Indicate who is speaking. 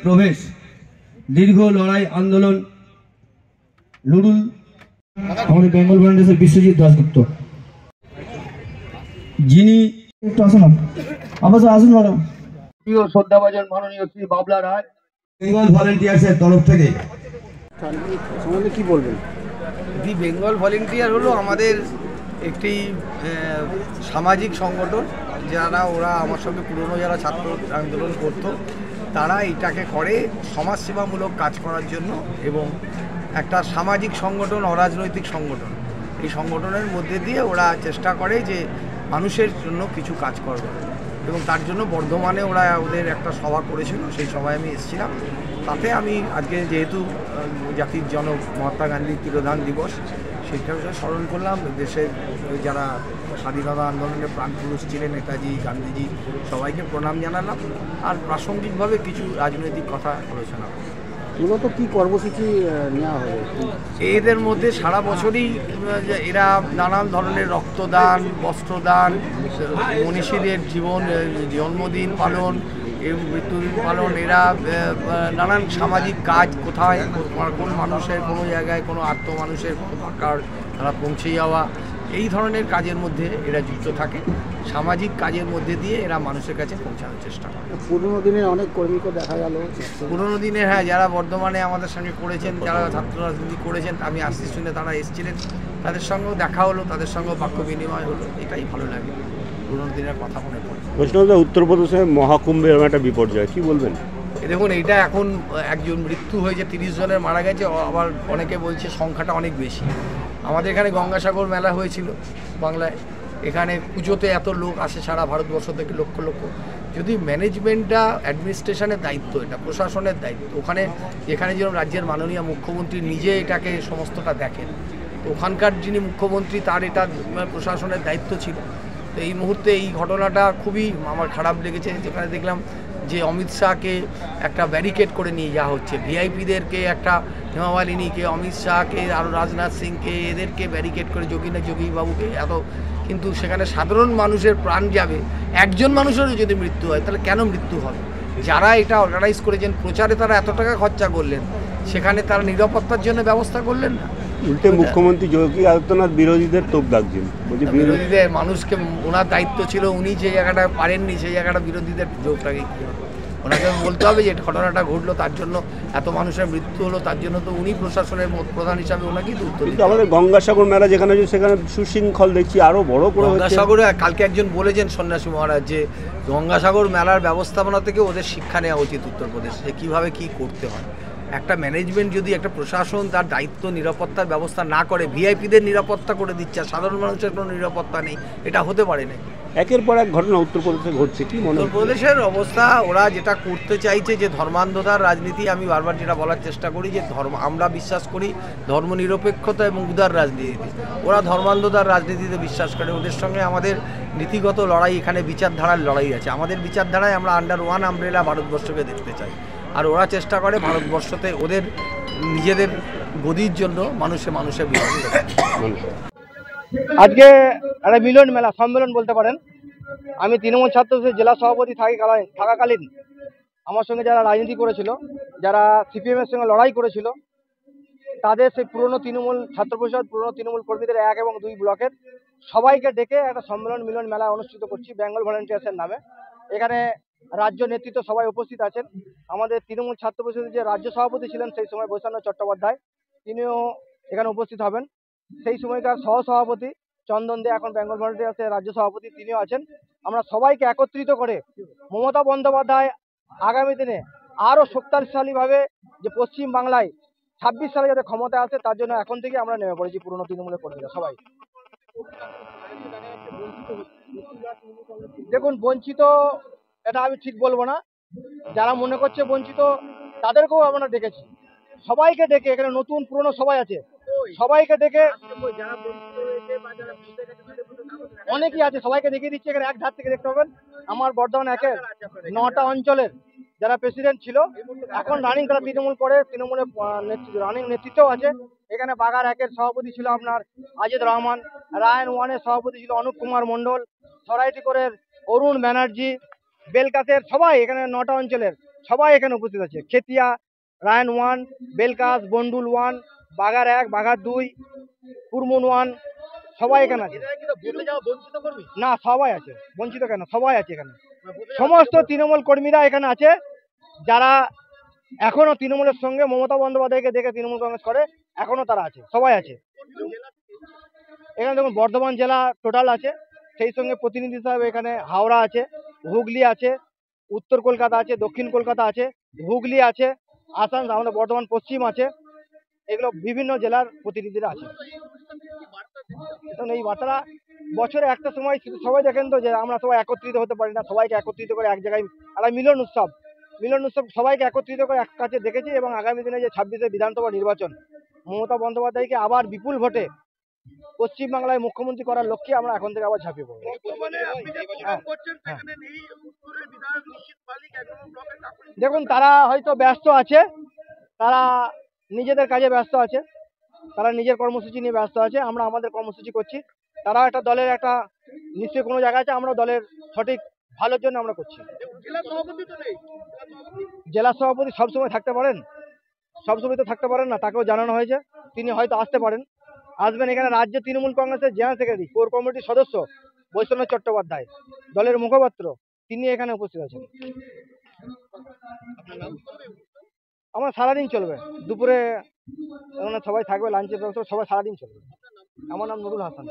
Speaker 1: প্রবেশ, দীর্ঘ লড়াই আন্দোলন, লুডুল
Speaker 2: আমাদের বেঙ্গল ভলেন্টিয়ার্সের বিশ্বজিৎ দাশগুপ্ত,
Speaker 1: যিনি
Speaker 2: একটু আসুন আসুন ম্যাডাম।
Speaker 1: প্রিয় শ্রদ্ধাভাজন মাননীয় শ্রী বাবলা রায়, বেঙ্গল ভলেন্টিয়ার্সের তরফ থেকে
Speaker 2: সম্বন্ধে কি বলবেন?
Speaker 3: দি বেঙ্গল ভলেন্টিয়ার হলো আমাদের একটি সামাজিক সংগঠন, ওরা আমার সঙ্গে পুরনো যারা ছাত্র আন্দোলন করতো তারা এটাকে করে সমাজসেবামূলক কাজ করার জন্য, এবং একটা সামাজিক সংগঠন, অরাজনৈতিক সংগঠন। এই সংগঠনের মধ্যে দিয়ে ওরা চেষ্টা করে যে মানুষের জন্য কিছু কাজ করবে, এবং তার জন্য বর্ধমানে ওরা ওদের একটা সভা করেছিল, সেই সভায় আমি এসেছিলাম। তাতে আমি আজকে যেহেতু জাতির জনক মহাত্মা গান্ধীর তিরোধান দিবস, সেইটা স্মরণ করলাম। দেশের যারা স্বাধীনতা আন্দোলনের প্রাণপুরুষ ছিলেন, নেতাজি, গান্ধীজি, সবাইকে প্রণাম জানালাম, আর প্রাসঙ্গিকভাবে কিছু রাজনৈতিক কথা আলোচনা করলাম।
Speaker 2: মূলত কী কর্মসূচি নেওয়া হবে
Speaker 3: এদের মধ্যে? সারা বছরই এরা নানান ধরনের রক্তদান, বস্ত্রদান, মনীষীদের জন্মদিন পালন, মৃত্যুদিন পালন, এরা নানান সামাজিক কাজ, কোথায় কোন মানুষের কোনো জায়গায় কোনো আত্ম মানুষের দরকার তারা পৌঁছে যাওয়া, এই ধরনের কাজের মধ্যে এরা যুক্ত থাকে। সামাজিক কাজের মধ্যে দিয়ে এরা মানুষের কাছে পৌঁছানোর চেষ্টা করে।
Speaker 2: পুরোনো দিনের অনেক কর্মীকে দেখা গেল,
Speaker 3: পুরোনো দিনের, হ্যাঁ, যারা বর্ধমানে আমাদের সঙ্গে করেছেন, যারা ছাত্র রাজনীতি করেছেন, আমি আসছি শুনে তারা এসেছিলেন, তাদের সঙ্গেও দেখা হলো, তাদের সঙ্গেও বাক্য বিনিময় হলো, এটাই ভালো লাগে, পুরোনো দিনের কথা মনে পড়ে।
Speaker 4: বৈষ্ণবদা, উত্তরপ্রদেশে মহাকুম্ভের একটা বিপর্যয়, কি বলবেন?
Speaker 3: দেখুন, এইটা এখন একজন মৃত্যু হয়েছে, 30 জনের মারা গেছে, আবার অনেকে বলছে সংখ্যাটা অনেক বেশি। আমাদের এখানে গঙ্গাসাগর মেলা হয়েছিল বাংলায়, এখানে পুজোতে এত লোক আসে সারা ভারতবর্ষ থেকে, লক্ষ লক্ষ। যদি ম্যানেজমেন্টটা, অ্যাডমিনিস্ট্রেশনের দায়িত্ব, এটা প্রশাসনের দায়িত্ব, এখানে যেরকম রাজ্যের মাননীয় মুখ্যমন্ত্রী নিজে এটাকে সমস্তটা দেখেন, তো ওখানকার যিনি মুখ্যমন্ত্রী তার এটা প্রশাসনের দায়িত্ব ছিল। তো এই মুহূর্তে এই ঘটনাটা খুবই আমার খারাপ লেগেছে, যেখানে দেখলাম যে অমিত শাহকে একটা ব্যারিকেড করে নিয়ে যাওয়া হচ্ছে, ভিআইপিদেরকে, একটা হেমা মালিনীকে, অমিত শাহকে, আরও রাজনাথ সিংকে, এদেরকে ব্যারিকেড করে, যোগীবাবুকে এত, কিন্তু সেখানে সাধারণ মানুষের প্রাণ যাবে। একজন মানুষেরও যদি মৃত্যু হয় তাহলে কেন মৃত্যু হবে? যারা এটা অর্গানাইজ করেছেন, প্রচারে তারা এত টাকা খরচা করলেন, সেখানে তারা নিরাপত্তার জন্য ব্যবস্থা করলেন না।
Speaker 4: উল্টে মুখ্যমন্ত্রী যোগী আদিত্যনাথ বিরোধীদের তোপ দাগছেন,
Speaker 3: বিরোধীদের, মানুষকে, ওনার দায়িত্ব ছিল, উনি যে জায়গাটা পারেননি সেই জায়গাটা বিরোধীদের যোগটাকে কী হবে? ওনাকে বলতে হবে যে ঘটনাটা ঘটলো, তার জন্য এত মানুষের মৃত্যু হলো, তার জন্য তো উনি প্রশাসনের প্রধান হিসাবে ওনাকেই তো উত্তর দিতে।
Speaker 4: আমাদের গঙ্গাসাগর মেলা যেখানে, সেখানে সুশৃঙ্খল দেখছি, আরও বড় করে
Speaker 3: গঙ্গাসাগরে কালকে একজন বলেছেন, সন্ন্যাসী মহারাজ, যে গঙ্গাসাগর মেলার ব্যবস্থাপনা থেকে ওদের শিক্ষা নেওয়া উচিত উত্তরপ্রদেশে, যে কীভাবে কী করতে হয়। একটা ম্যানেজমেন্ট যদি, একটা প্রশাসন তার দায়িত্ব, নিরাপত্তার ব্যবস্থা না করে, ভিআইপিদের নিরাপত্তা করে দিচ্ছে, সাধারণ মানুষের কোনো নিরাপত্তা নেই, এটা হতে পারে না।
Speaker 4: একের পর এক ঘটনা উত্তরপ্রদেশে ঘটছে, কি মনে?
Speaker 3: উত্তরপ্রদেশের অবস্থা, ওরা যেটা করতে চাইছে, যে ধর্মান্ধতার রাজনীতি, আমি বারবার যেটা বলার চেষ্টা করি, যে আমরা বিশ্বাস করি ধর্মনিরপেক্ষতা এবং উদার রাজনীতিতে, ওরা ধর্মান্ধতার রাজনীতিতে বিশ্বাস করে। ওদের সঙ্গে আমাদের নীতিগত লড়াই, এখানে বিচারধারার লড়াই আছে। আমাদের বিচারধারায় আমরা আন্ডার ওয়ান আমব্রেলা ভারতবর্ষকে দেখতে চাই, আর ওরা চেষ্টা করে ভারতবর্ষতে ওদের নিজেদের গদির জন্য মানুষের বিরুদ্ধে।
Speaker 2: আজকে একটা মিলন মেলা, সম্মেলন বলতে পারেন। আমি তৃণমূল ছাত্র জেলা সভাপতি থাকাকালীন আমার সঙ্গে যারা রাজনীতি করেছিল, যারা সিপিএমের সঙ্গে লড়াই করেছিল, তাদের সেই পুরনো তৃণমূল ছাত্র পরিষদ, পুরনো তৃণমূল কর্মীদের 1 এবং 2 ব্লকের সবাইকে ডেকে একটা সম্মেলন, মিলন মেলা অনুষ্ঠিত করছি বেঙ্গল ভলেন্টিয়ার্সের নামে। এখানে রাজ্য নেতৃত্ব সবাই উপস্থিত আছেন। আমাদের তৃণমূল ছাত্র পরিষদের যে রাজ্য সভাপতি ছিলেন সেই সময়, বৈষ্ণব চট্টোপাধ্যায়, তিনিও এখানে উপস্থিত হবেন। সেই সময়কার সহসভাপতি চন্দন দে, এখন বেঙ্গল ভলেন্টিয়ার্সের রাজ্য সভাপতি, তিনিও আছেন। আমরা সবাইকে একত্রিত করে মমতা বন্দ্যোপাধ্যায় আগামী দিনে আরও শক্তিশালীভাবে, যে পশ্চিম বাংলায় 26 সালে যাতে ক্ষমতা আসে, তার জন্য এখন থেকে আমরা নেমে পড়েছি পুরনো তৃণমূলের কর্মীরা সবাই। দেখুন, বঞ্চিত এটা আমি ঠিক বলবো না। যারা মনে করছে বঞ্চিত, তাদেরকেও আমরা ডেকেছি, সবাইকে ডেকে, এখানে নতুন পুরনো সবাই আছে, সবাইকে ডেকে, অনেকেই আছে, সবাইকে দেখিয়ে দিচ্ছি। এখানে এক ধার থেকে দেখতে পাবেন আমার বর্ধমান 1-এর 9টা অঞ্চলের যারা প্রেসিডেন্ট ছিল, এখন রানিং, তারা তৃণমূল করে, তৃণমূলের রানিং নেতৃত্বও আছে। এখানে বাগার 1-এর সভাপতি ছিল আপনার আজিদ রহমান, রায়ন 1-এর সভাপতি ছিল অনুপ কুমার মণ্ডল, সরাইটি করে অরুণ ব্যানার্জি, বেলকাতের, সবাই এখানে 9টা অঞ্চলের সবাই এখানে উপস্থিত আছে। খেতিয়া, রায়ন 1, বেলকাস, বন্ডুল 1, বাগার 1, বাগার 2, কুরমুন 1, সবাই এখানে আছে। না, সবাই আছে, বঞ্চিত কেন, সবাই আছে এখানে। সমস্ত তৃণমূল কর্মীরা এখানে আছে, যারা এখনো তৃণমূলের সঙ্গে মমতা বন্দ্যোপাধ্যায়কে দেখে তৃণমূল কংগ্রেস করে, এখনো তারা আছে, সবাই আছে এখানে। দেখুন, বর্ধমান জেলা টোটাল আছে, সেই সঙ্গে প্রতিনিধি হিসাবে এখানে হাওড়া আছে, হুগলি আছে, উত্তর কলকাতা আছে, দক্ষিণ কলকাতা আছে, হুগলি আছে, আসাম, আমাদের বর্ধমান পশ্চিম আছে, এগুলো বিভিন্ন জেলার প্রতিনিধিরা আছে। এই বার্তাটা বছরে একটা সময় সবাই দেখেন তো যে আমরা সবাই একত্রিত হতে পারি না, সবাইকে একত্রিত করে এক জায়গায় একটা মিলন উৎসব সবাইকে একত্রিত করে এক কাছে দেখেছি। এবং আগামী দিনে যে 26শে বিধানসভা নির্বাচন, মমতা বন্দ্যোপাধ্যায়কে আবার বিপুল ভোটে পশ্চিমবাংলায় মুখ্যমন্ত্রী করার লক্ষ্যে আমরা এখন থেকে আবার ঝাঁপিয়ে পড়বো। দেখুন, তারা হয়তো ব্যস্ত আছে, তারা নিজেদের কাজে ব্যস্ত আছে, তারা নিজের কর্মসূচি নিয়ে ব্যস্ত আছে, আমরা আমাদের কর্মসূচি করছি। তারা একটা দলের একটা নিশ্চয়ই কোনো জায়গায় আছে, আমরা দলের সঠিক ভালোর জন্য আমরা করছি। জেলা সভাপতি সবসময় থাকতে পারেন, সবসময় তো থাকতে পারেন না, তাকেও জানানো হয়েছে, তিনি হয়তো আসতে পারেন, আসবেন। এখানে রাজ্য তৃণমূল কংগ্রেসের জেনারেল সেক্রেটারি, কোর কমিটির সদস্য বৈষ্ণব চট্টোপাধ্যায়, দলের মুখপাত্র, তিনি এখানে উপস্থিত আছেন। আমার সারাদিন চলবে, দুপুরে সবাই থাকবে, লাঞ্চের ব্যবস্থা, সবাই সারাদিন চলবে। আমার নাম নুরুল হাসান।